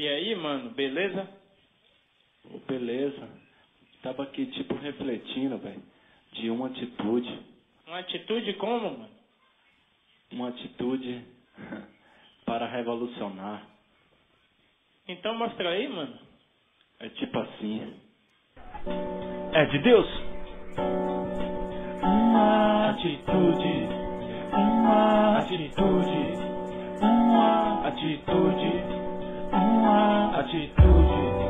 E aí, mano, beleza? Beleza. Tava aqui, tipo, refletindo, velho, de uma atitude. Uma atitude como, mano? Uma atitude para revolucionar. Então mostra aí, mano. É tipo assim. É de Deus. Uma atitude, uma atitude, uma atitude, uma atitude,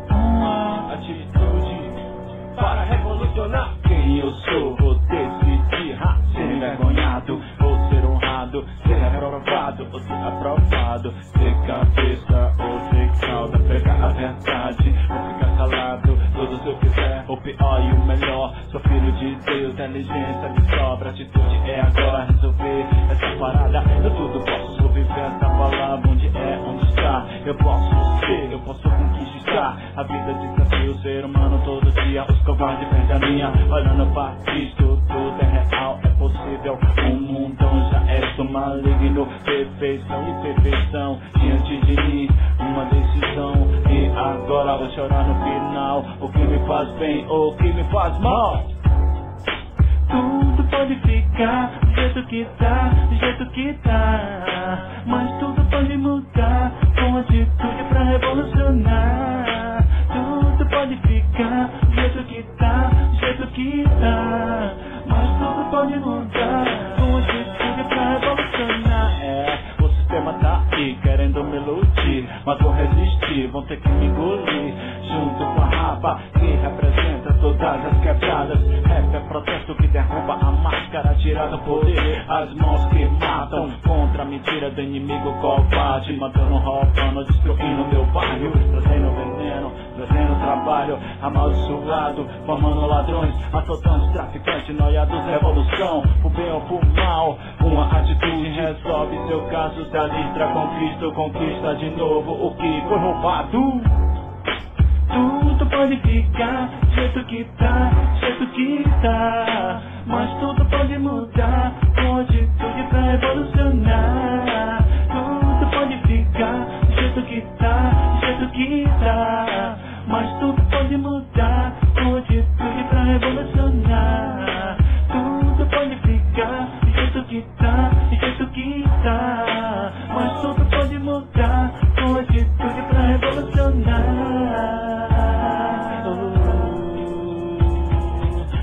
uma atitude para revolucionar. Quem eu sou, vou decidir, ser envergonhado, ou ser honrado, ser aprovado, ou ser aprovado, ser cabeça ou ser cauda, pregar a verdade, ou ficar calado, tudo se eu quiser, o pior e o melhor, sou filho de Deus, inteligência de sobra, atitude é agora resolver essa parada, eu tudo posso, vou viver essa palavra, onde é, onde está, eu posso ser, eu posso conquistar, a vida desafia o ser humano todo dia, os covardes frente a minha, olhando para Cristo, tudo é real, é possível, o mundão já é só maligno, perfeição e perfeição, diante de mim, uma decisão, e agora vou chorar no final, o que me faz bem ou o que me faz mal. Tudo pode ficar do jeito que tá, do jeito que tá, mas tudo pode mudar com atitude pra revolucionar. Tudo pode ficar do jeito que tá, do jeito que tá, mas tudo pode mudar com atitude pra revolucionar. O sistema tá aí querendo me iludir, mas vou resistir, vão ter que me engolir, junto com a rapa que representa todas as quebradas. Rap é protesto que derruba a máscara, tirando o poder, as mãos que matam contra a mentira do inimigo covarde, matando, roubando, destruindo meu bairro, trazendo veneno, trazendo trabalho amaldiçoado, formando ladrões, assaltantes, traficantes, noiados, revolução, pro bem ou pro mal, uma atitude resolve seu caso, se alistra, conquista de novo o que foi roubado. Tudo pode ficar do jeito que tá, do jeito que tá, mas tudo pode mudar com atitude pra revolucionar. Tudo pode ficar do jeito que tá, do jeito que tá, mas tudo pode mudar com atitude pra revolucionar. Tudo pode ficar do jeito que tá, do jeito que tá, mas tudo pode mudar com atitude pra revolucionar.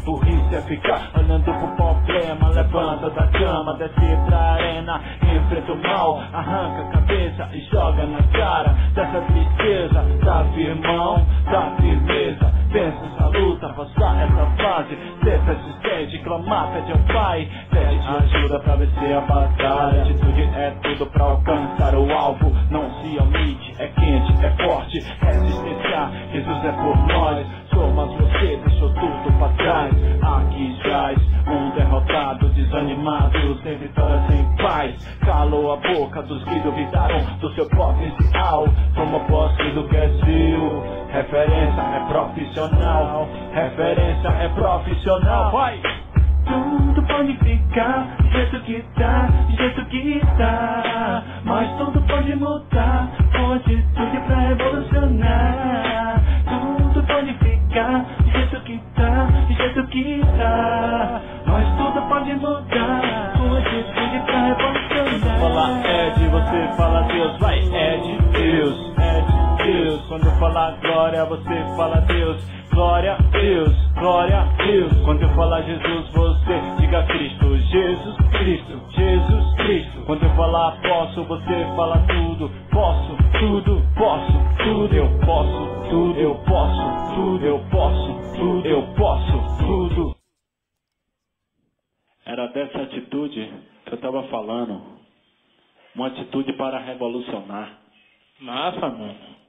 Burrice é ficar olhando pro problema, levanta da cama, desce pra arena, enfrenta o mal, arranca a cabeça e joga na cara dessa tristeza, tá firmão, tá firmeza, pensa essa luta, passar essa fase, ser persistente, clamar, pede ao Pai, pede ajuda pra vencer a batalha, atitude é tudo pra alcançar o alvo, não se omite, é quente, é forte, resistência, Jesus é por nós, sou mas você deixou tudo pra trás, aqui jaz um derrotado, desanimado, sem vitória, sem paz, calou a boca dos que duvidaram do seu potencial, toma posse do que é seu, referência é profissional, referência é profissional, vai! Tudo pode ficar do jeito que tá, do jeito que tá, mas tudo pode mudar com atitude pra revolucionar. Tudo pode ficar do jeito que tá, do jeito que tá, mas tudo pode mudar com atitude pra revolucionar. Fala é de você, fala Deus, vai, é de Deus, é de Deus. Quando eu falar glória, você fala Deus. Glória a Deus, glória a Deus. Quando eu falar Jesus, você diga Cristo, Jesus Cristo, Jesus Cristo. Quando eu falar posso, você fala tudo, posso, tudo, posso, tudo, eu posso, tudo, eu posso, tudo, eu posso, tudo, eu posso, tudo. Era dessa atitude que eu tava falando. Uma atitude para revolucionar. Massa, mano.